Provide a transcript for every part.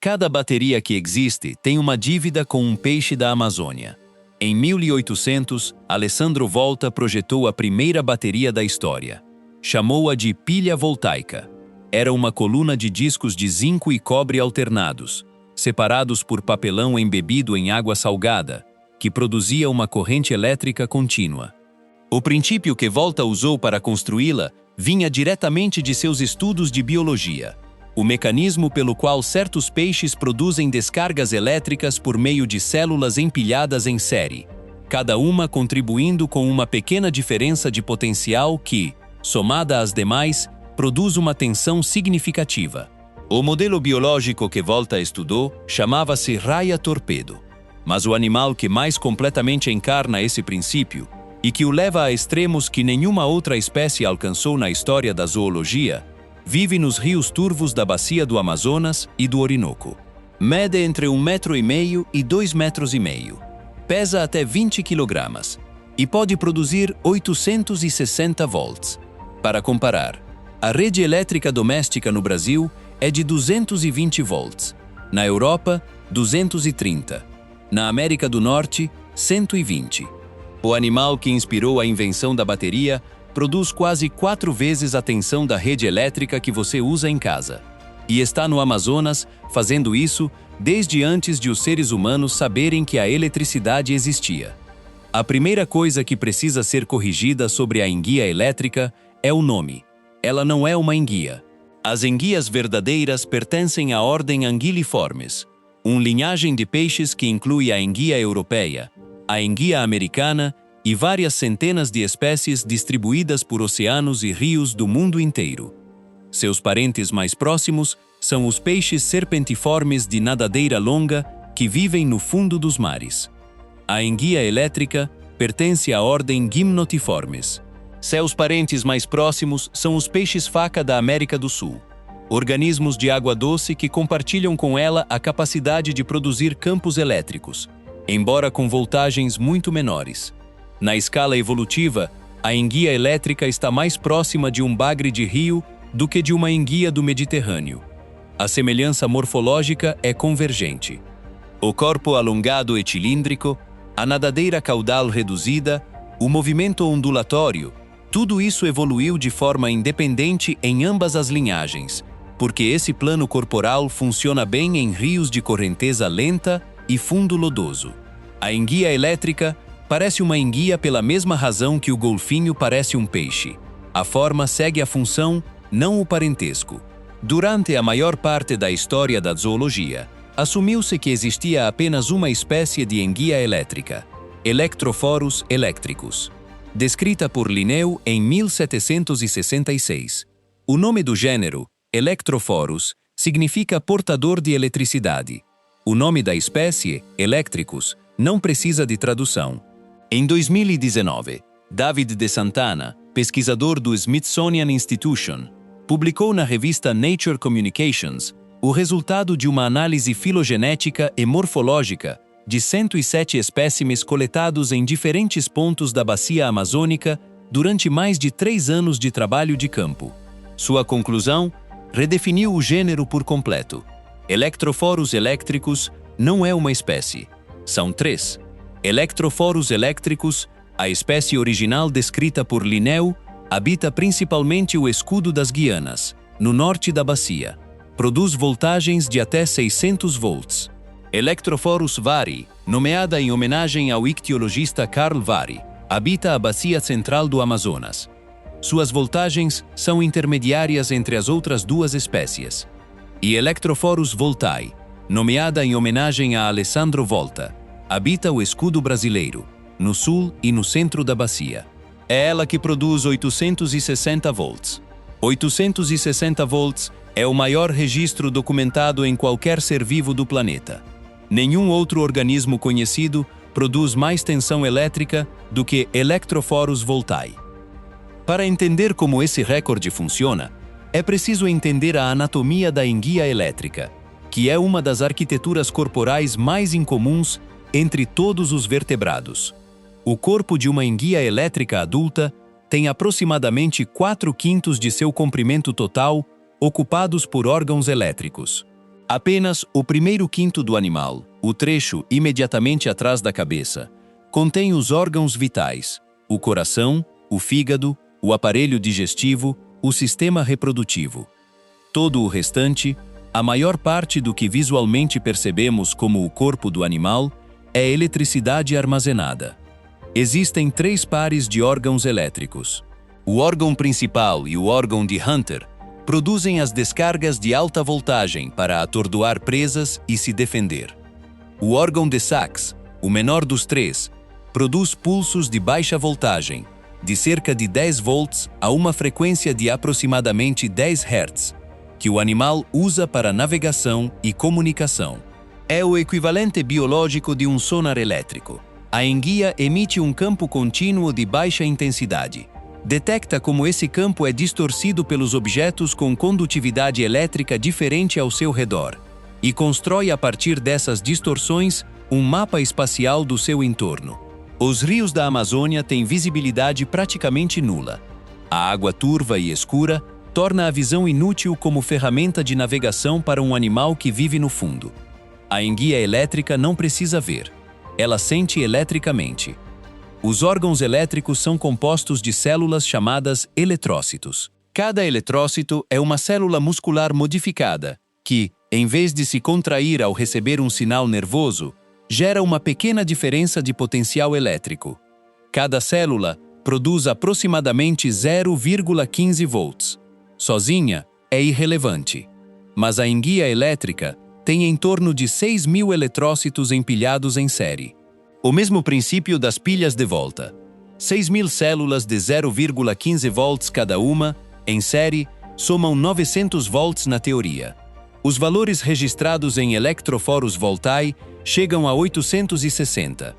Cada bateria que existe tem uma dívida com um peixe da Amazônia. Em 1800, Alessandro Volta projetou a primeira bateria da história. Chamou-a de pilha voltaica. Era uma coluna de discos de zinco e cobre alternados, separados por papelão embebido em água salgada, que produzia uma corrente elétrica contínua. O princípio que Volta usou para construí-la vinha diretamente de seus estudos de biologia. O mecanismo pelo qual certos peixes produzem descargas elétricas por meio de células empilhadas em série, cada uma contribuindo com uma pequena diferença de potencial que, somada às demais, produz uma tensão significativa. O modelo biológico que Volta estudou chamava-se raia-torpedo, mas o animal que mais completamente encarna esse princípio e que o leva a extremos que nenhuma outra espécie alcançou na história da zoologia, vive nos rios turvos da bacia do Amazonas e do Orinoco. Mede entre 1,5 m e 2,5 m. Pesa até 20 kg e pode produzir 860 volts. Para comparar, a rede elétrica doméstica no Brasil é de 220 volts. Na Europa, 230. Na América do Norte, 120. O animal que inspirou a invenção da bateria produz quase 4 vezes a tensão da rede elétrica que você usa em casa. E está no Amazonas fazendo isso desde antes de os seres humanos saberem que a eletricidade existia. A primeira coisa que precisa ser corrigida sobre a enguia elétrica é o nome. Ela não é uma enguia. As enguias verdadeiras pertencem à ordem Anguilliformes, uma linhagem de peixes que inclui a enguia europeia, a enguia americana e várias centenas de espécies distribuídas por oceanos e rios do mundo inteiro. Seus parentes mais próximos são os peixes serpentiformes de nadadeira longa que vivem no fundo dos mares. A enguia elétrica pertence à ordem Gymnotiformes. Seus parentes mais próximos são os peixes-faca da América do Sul, organismos de água doce que compartilham com ela a capacidade de produzir campos elétricos, embora com voltagens muito menores. Na escala evolutiva, a enguia elétrica está mais próxima de um bagre de rio do que de uma enguia do Mediterrâneo. A semelhança morfológica é convergente. O corpo alongado e cilíndrico, a nadadeira caudal reduzida, o movimento ondulatório, tudo isso evoluiu de forma independente em ambas as linhagens, porque esse plano corporal funciona bem em rios de correnteza lenta e fundo lodoso. A enguia elétrica parece uma enguia pela mesma razão que o golfinho parece um peixe. A forma segue a função, não o parentesco. Durante a maior parte da história da zoologia, assumiu-se que existia apenas uma espécie de enguia elétrica, Electrophorus electricus, descrita por Linneu em 1766. O nome do gênero, Electrophorus, significa portador de eletricidade. O nome da espécie, Electricus, não precisa de tradução. Em 2019, David de Santana, pesquisador do Smithsonian Institution, publicou na revista Nature Communications o resultado de uma análise filogenética e morfológica de 107 espécimes coletados em diferentes pontos da bacia amazônica durante mais de 3 anos de trabalho de campo. Sua conclusão redefiniu o gênero por completo. Electrophorus electricus não é uma espécie. São 3. Electrophorus electricus, a espécie original descrita por Linneu, habita principalmente o escudo das Guianas, no norte da bacia. Produz voltagens de até 600 volts. Electrophorus vari, nomeada em homenagem ao ictiologista Carl Vari, habita a bacia central do Amazonas. Suas voltagens são intermediárias entre as outras 2 espécies. E Electrophorus voltai, nomeada em homenagem a Alessandro Volta, habita o escudo brasileiro, no sul e no centro da bacia. É ela que produz 860 volts. 860 volts é o maior registro documentado em qualquer ser vivo do planeta. Nenhum outro organismo conhecido produz mais tensão elétrica do que Electrophorus voltai. Para entender como esse recorde funciona, é preciso entender a anatomia da enguia elétrica, que é uma das arquiteturas corporais mais incomuns entre todos os vertebrados. O corpo de uma enguia elétrica adulta tem aproximadamente 4/5 de seu comprimento total ocupados por órgãos elétricos. Apenas o primeiro quinto do animal, o trecho imediatamente atrás da cabeça, contém os órgãos vitais, o coração, o fígado, o aparelho digestivo, o sistema reprodutivo. Todo o restante, a maior parte do que visualmente percebemos como o corpo do animal, é eletricidade armazenada. Existem 3 pares de órgãos elétricos. O órgão principal e o órgão de Hunter produzem as descargas de alta voltagem para atordoar presas e se defender. O órgão de Sachs, o menor dos 3, produz pulsos de baixa voltagem, de cerca de 10 volts a uma frequência de aproximadamente 10 Hz, que o animal usa para navegação e comunicação. É o equivalente biológico de um sonar elétrico. A enguia emite um campo contínuo de baixa intensidade. Detecta como esse campo é distorcido pelos objetos com condutividade elétrica diferente ao seu redor e constrói a partir dessas distorções um mapa espacial do seu entorno. Os rios da Amazônia têm visibilidade praticamente nula. A água turva e escura torna a visão inútil como ferramenta de navegação para um animal que vive no fundo. A enguia elétrica não precisa ver. Ela sente eletricamente. Os órgãos elétricos são compostos de células chamadas eletrócitos. Cada eletrócito é uma célula muscular modificada que, em vez de se contrair ao receber um sinal nervoso, gera uma pequena diferença de potencial elétrico. Cada célula produz aproximadamente 0,15 volts. Sozinha, é irrelevante. Mas a enguia elétrica tem em torno de 6.000 eletrócitos empilhados em série. O mesmo princípio das pilhas de volta. 6.000 células de 0,15 volts cada uma, em série, somam 900 volts na teoria. Os valores registrados em electroforos voltae chegam a 860.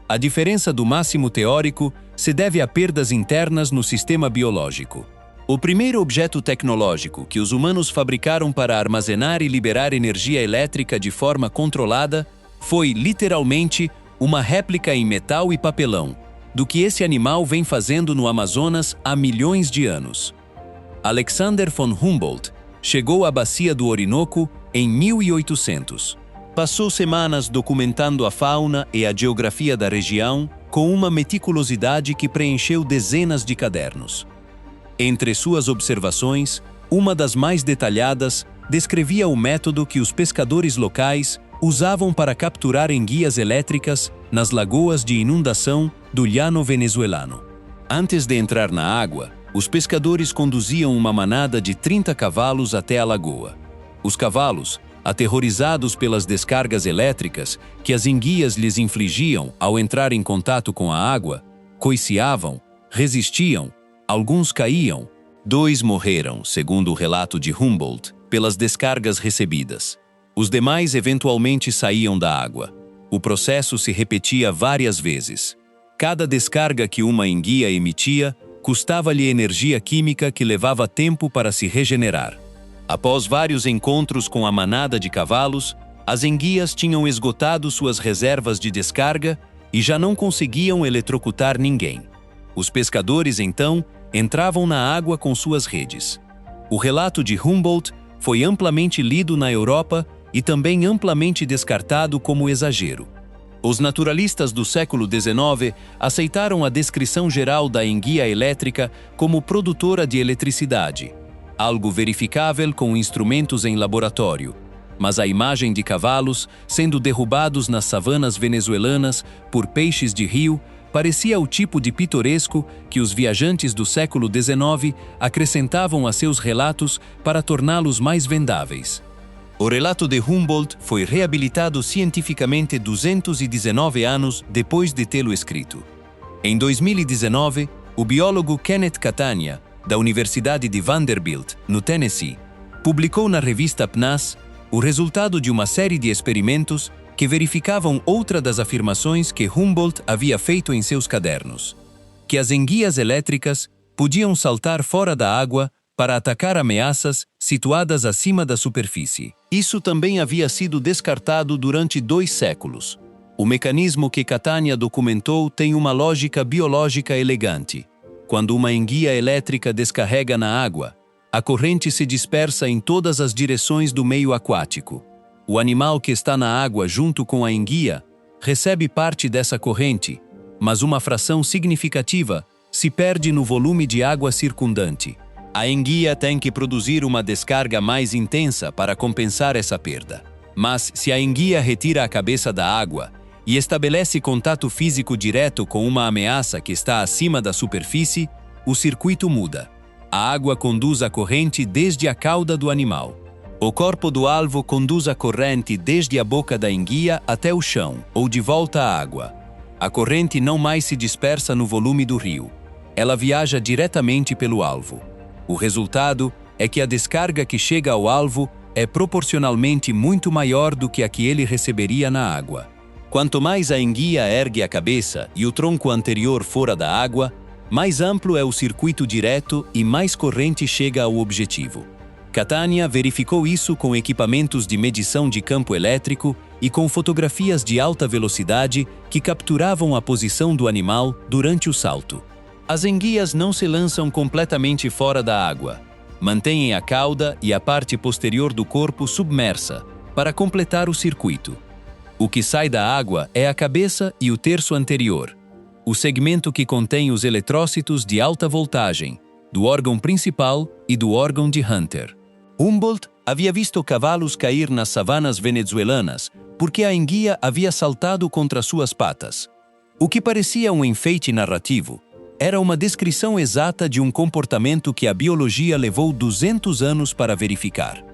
A diferença do máximo teórico se deve a perdas internas no sistema biológico. O primeiro objeto tecnológico que os humanos fabricaram para armazenar e liberar energia elétrica de forma controlada foi, literalmente, uma réplica em metal e papelão, do que esse animal vem fazendo no Amazonas há milhões de anos. Alexander von Humboldt chegou à bacia do Orinoco em 1800. Passou semanas documentando a fauna e a geografia da região com uma meticulosidade que preencheu dezenas de cadernos. Entre suas observações, uma das mais detalhadas descrevia o método que os pescadores locais usavam para capturar enguias elétricas nas lagoas de inundação do Llano venezuelano. Antes de entrar na água, os pescadores conduziam uma manada de 30 cavalos até a lagoa. Os cavalos, aterrorizados pelas descargas elétricas que as enguias lhes infligiam ao entrar em contato com a água, coiceavam, resistiam, alguns caíam. 2 morreram, segundo o relato de Humboldt, pelas descargas recebidas. Os demais eventualmente saíam da água. O processo se repetia várias vezes. Cada descarga que uma enguia emitia custava-lhe energia química que levava tempo para se regenerar. Após vários encontros com a manada de cavalos, as enguias tinham esgotado suas reservas de descarga e já não conseguiam eletrocutar ninguém. Os pescadores, então, entravam na água com suas redes. O relato de Humboldt foi amplamente lido na Europa e também amplamente descartado como exagero. Os naturalistas do século XIX aceitaram a descrição geral da enguia elétrica como produtora de eletricidade, algo verificável com instrumentos em laboratório, mas a imagem de cavalos sendo derrubados nas savanas venezuelanas por peixes de rio parecia o tipo de pitoresco que os viajantes do século XIX acrescentavam a seus relatos para torná-los mais vendáveis. O relato de Humboldt foi reabilitado cientificamente 219 anos depois de tê-lo escrito. Em 2019, o biólogo Kenneth Catania, da Universidade de Vanderbilt, no Tennessee, publicou na revista PNAS o resultado de uma série de experimentos que verificavam outra das afirmações que Humboldt havia feito em seus cadernos, que as enguias elétricas podiam saltar fora da água para atacar ameaças situadas acima da superfície. Isso também havia sido descartado durante 2 séculos. O mecanismo que Catania documentou tem uma lógica biológica elegante. Quando uma enguia elétrica descarrega na água, a corrente se dispersa em todas as direções do meio aquático. O animal que está na água junto com a enguia recebe parte dessa corrente, mas uma fração significativa se perde no volume de água circundante. A enguia tem que produzir uma descarga mais intensa para compensar essa perda. Mas se a enguia retira a cabeça da água e estabelece contato físico direto com uma ameaça que está acima da superfície, o circuito muda. A água conduz a corrente desde a cauda do animal. O corpo do alvo conduz a corrente desde a boca da enguia até o chão, ou de volta à água. A corrente não mais se dispersa no volume do rio. Ela viaja diretamente pelo alvo. O resultado é que a descarga que chega ao alvo é proporcionalmente muito maior do que a que ele receberia na água. Quanto mais a enguia ergue a cabeça e o tronco anterior fora da água, mais amplo é o circuito direto e mais corrente chega ao objetivo. Catania verificou isso com equipamentos de medição de campo elétrico e com fotografias de alta velocidade que capturavam a posição do animal durante o salto. As enguias não se lançam completamente fora da água. Mantêm a cauda e a parte posterior do corpo submersa para completar o circuito. O que sai da água é a cabeça e o terço anterior, o segmento que contém os eletrócitos de alta voltagem, do órgão principal e do órgão de Hunter. Humboldt havia visto cavalos cair nas savanas venezuelanas porque a enguia havia saltado contra suas patas. O que parecia um enfeite narrativo era uma descrição exata de um comportamento que a biologia levou 200 anos para verificar.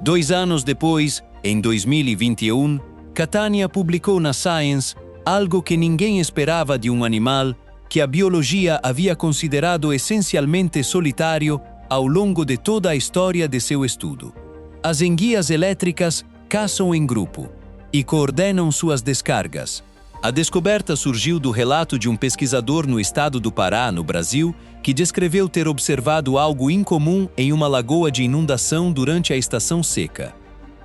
2 anos depois, em 2021, Catania publicou na Science algo que ninguém esperava de um animal que a biologia havia considerado essencialmente solitário ao longo de toda a história de seu estudo. As enguias elétricas caçam em grupo e coordenam suas descargas. A descoberta surgiu do relato de um pesquisador no estado do Pará, no Brasil, que descreveu ter observado algo incomum em uma lagoa de inundação durante a estação seca.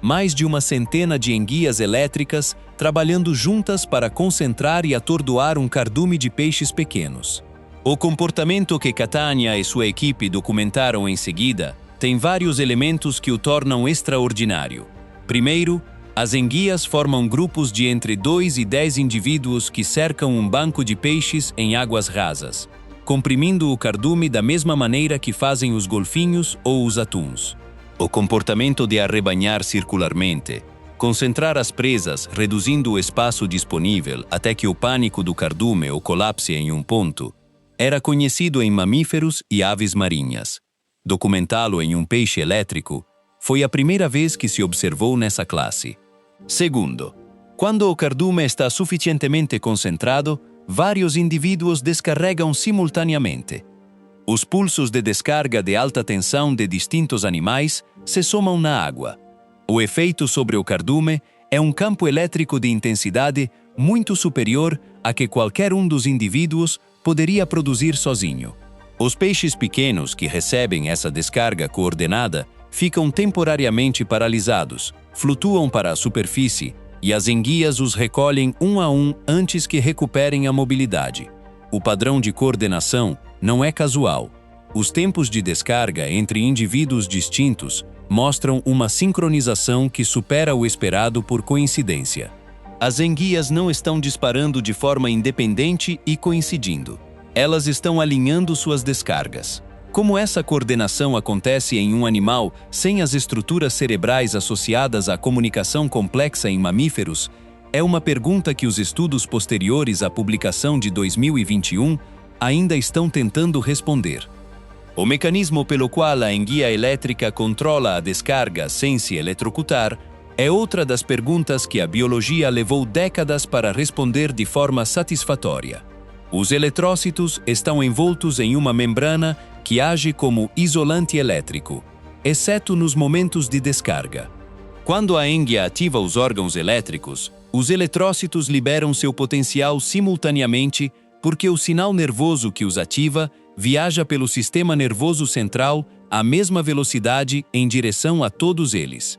Mais de uma centena de enguias elétricas trabalhando juntas para concentrar e atordoar um cardume de peixes pequenos. O comportamento que Catania e sua equipe documentaram em seguida tem vários elementos que o tornam extraordinário. Primeiro, as enguias formam grupos de entre 2 e 10 indivíduos que cercam um banco de peixes em águas rasas, comprimindo o cardume da mesma maneira que fazem os golfinhos ou os atuns. O comportamento de arrebanhar circularmente, concentrar as presas reduzindo o espaço disponível até que o pânico do cardume o colapse em um ponto, era conhecido em mamíferos e aves marinhas. Documentá-lo em um peixe elétrico foi a primeira vez que se observou nessa classe. Segundo, quando o cardume está suficientemente concentrado, vários indivíduos descarregam simultaneamente. Os pulsos de descarga de alta tensão de distintos animais se somam na água. O efeito sobre o cardume é um campo elétrico de intensidade muito superior a que qualquer um dos indivíduos poderia produzir sozinho. Os peixes pequenos que recebem essa descarga coordenada ficam temporariamente paralisados, flutuam para a superfície e as enguias os recolhem um a um antes que recuperem a mobilidade. O padrão de coordenação não é casual. Os tempos de descarga entre indivíduos distintos mostram uma sincronização que supera o esperado por coincidência. As enguias não estão disparando de forma independente e coincidindo. Elas estão alinhando suas descargas. Como essa coordenação acontece em um animal sem as estruturas cerebrais associadas à comunicação complexa em mamíferos, é uma pergunta que os estudos posteriores à publicação de 2021 ainda estão tentando responder. O mecanismo pelo qual a enguia elétrica controla a descarga sem se eletrocutar é outra das perguntas que a biologia levou décadas para responder de forma satisfatória. Os eletrócitos estão envoltos em uma membrana que age como isolante elétrico, exceto nos momentos de descarga. Quando a enguia ativa os órgãos elétricos, os eletrócitos liberam seu potencial simultaneamente porque o sinal nervoso que os ativa viaja pelo sistema nervoso central à mesma velocidade em direção a todos eles.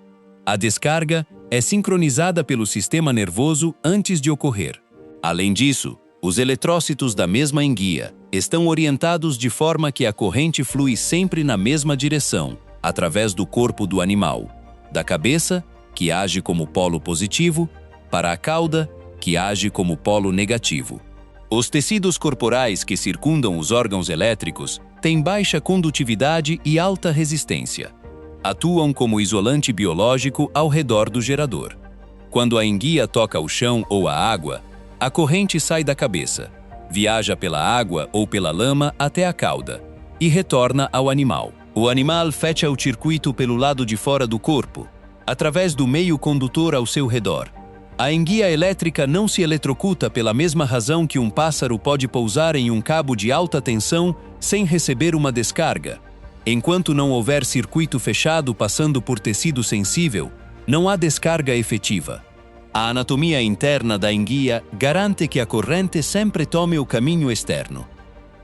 A descarga é sincronizada pelo sistema nervoso antes de ocorrer. Além disso, os eletrócitos da mesma enguia estão orientados de forma que a corrente flui sempre na mesma direção, através do corpo do animal, da cabeça que age como polo positivo, para a cauda, que age como polo negativo. Os tecidos corporais que circundam os órgãos elétricos têm baixa condutividade e alta resistência. Atuam como isolante biológico ao redor do gerador. Quando a enguia toca o chão ou a água, a corrente sai da cabeça, viaja pela água ou pela lama até a cauda e retorna ao animal. O animal fecha o circuito pelo lado de fora do corpo, através do meio condutor ao seu redor. A enguia elétrica não se eletrocuta pela mesma razão que um pássaro pode pousar em um cabo de alta tensão sem receber uma descarga. Enquanto não houver circuito fechado passando por tecido sensível, não há descarga efetiva. A anatomia interna da enguia garante que a corrente sempre tome o caminho externo.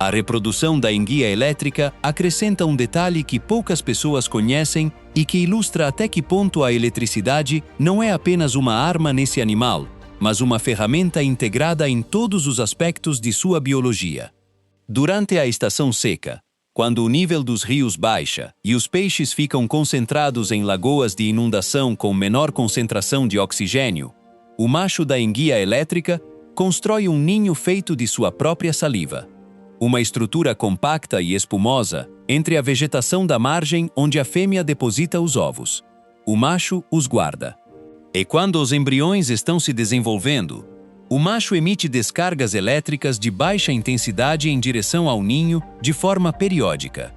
A reprodução da enguia elétrica acrescenta um detalhe que poucas pessoas conhecem e que ilustra até que ponto a eletricidade não é apenas uma arma nesse animal, mas uma ferramenta integrada em todos os aspectos de sua biologia. Durante a estação seca, quando o nível dos rios baixa e os peixes ficam concentrados em lagoas de inundação com menor concentração de oxigênio, o macho da enguia elétrica constrói um ninho feito de sua própria saliva. Uma estrutura compacta e espumosa entre a vegetação da margem onde a fêmea deposita os ovos. O macho os guarda. E quando os embriões estão se desenvolvendo, o macho emite descargas elétricas de baixa intensidade em direção ao ninho de forma periódica.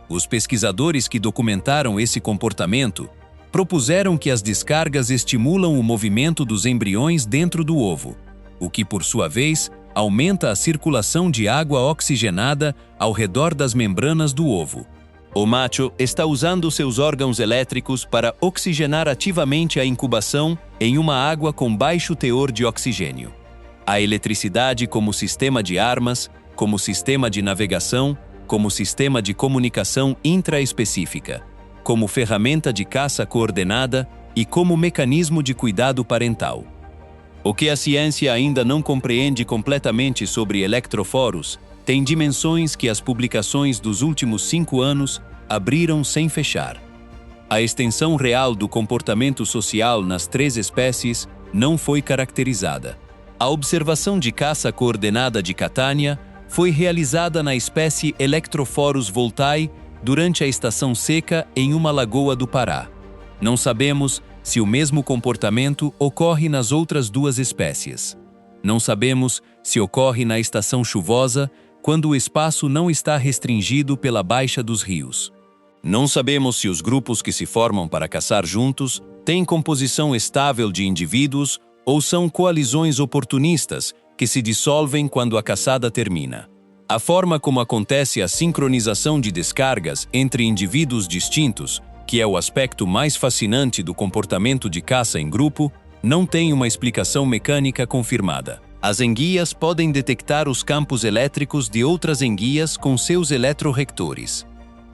Os pesquisadores que documentaram esse comportamento propuseram que as descargas estimulam o movimento dos embriões dentro do ovo, o que, por sua vez, aumenta a circulação de água oxigenada ao redor das membranas do ovo. O macho está usando seus órgãos elétricos para oxigenar ativamente a incubação em uma água com baixo teor de oxigênio. A eletricidade como sistema de armas, como sistema de navegação, como sistema de comunicação intraespecífica, como ferramenta de caça coordenada e como mecanismo de cuidado parental. O que a ciência ainda não compreende completamente sobre eletroforos tem dimensões que as publicações dos últimos 5 anos abriram sem fechar. A extensão real do comportamento social nas 3 espécies não foi caracterizada. A observação de caça coordenada de Catania foi realizada na espécie Electrophorus voltae durante a estação seca em uma lagoa do Pará. Não sabemos se o mesmo comportamento ocorre nas outras 2 espécies. Não sabemos se ocorre na estação chuvosa, quando o espaço não está restringido pela baixa dos rios. Não sabemos se os grupos que se formam para caçar juntos têm composição estável de indivíduos ou são coalizões oportunistas que se dissolvem quando a caçada termina. A forma como acontece a sincronização de descargas entre indivíduos distintos, que é o aspecto mais fascinante do comportamento de caça em grupo, não tem uma explicação mecânica confirmada. As enguias podem detectar os campos elétricos de outras enguias com seus eletrorectores.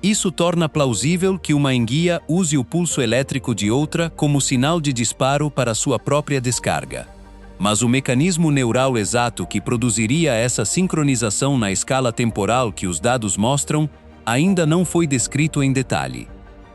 Isso torna plausível que uma enguia use o pulso elétrico de outra como sinal de disparo para sua própria descarga. Mas o mecanismo neural exato que produziria essa sincronização na escala temporal que os dados mostram ainda não foi descrito em detalhe.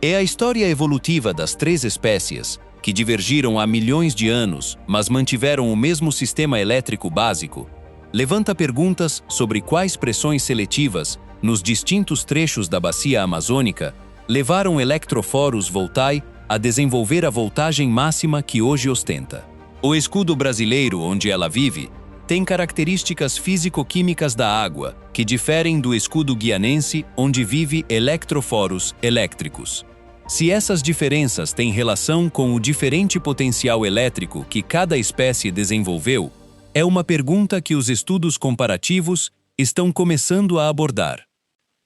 É a história evolutiva das 3 espécies, que divergiram há milhões de anos, mas mantiveram o mesmo sistema elétrico básico, levanta perguntas sobre quais pressões seletivas, nos distintos trechos da bacia amazônica, levaram Electrophorus voltae a desenvolver a voltagem máxima que hoje ostenta. O escudo brasileiro onde ela vive tem características físico-químicas da água, que diferem do escudo guianense onde vive Electrophorus elétricos. Se essas diferenças têm relação com o diferente potencial elétrico que cada espécie desenvolveu, é uma pergunta que os estudos comparativos estão começando a abordar.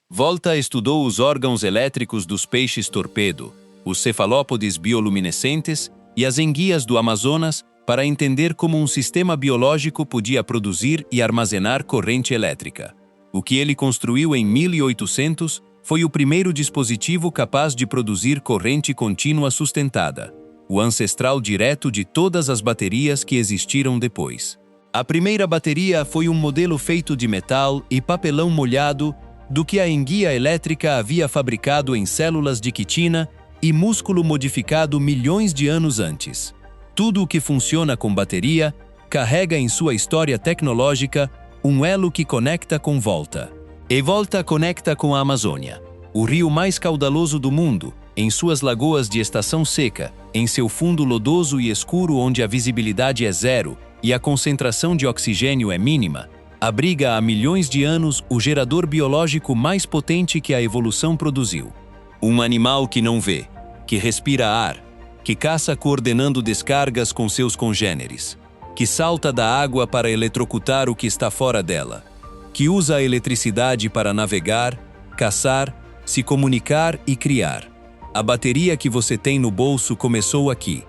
Volta estudou os órgãos elétricos dos peixes torpedo, os cefalópodes bioluminescentes e as enguias do Amazonas para entender como um sistema biológico podia produzir e armazenar corrente elétrica. O que ele construiu em 1800 foi o primeiro dispositivo capaz de produzir corrente contínua sustentada, o ancestral direto de todas as baterias que existiram depois. A primeira bateria foi um modelo feito de metal e papelão molhado do que a enguia elétrica havia fabricado em células de quitina e músculo modificado milhões de anos antes. Tudo o que funciona com bateria carrega em sua história tecnológica um elo que conecta com Volta. E Volta conecta com a Amazônia, o rio mais caudaloso do mundo, em suas lagoas de estação seca, em seu fundo lodoso e escuro onde a visibilidade é zero e a concentração de oxigênio é mínima, abriga há milhões de anos o gerador biológico mais potente que a evolução produziu. Um animal que não vê, que respira ar, que caça coordenando descargas com seus congêneres, que salta da água para eletrocutar o que está fora dela, que usa a eletricidade para navegar, caçar, se comunicar e criar. A bateria que você tem no bolso começou aqui,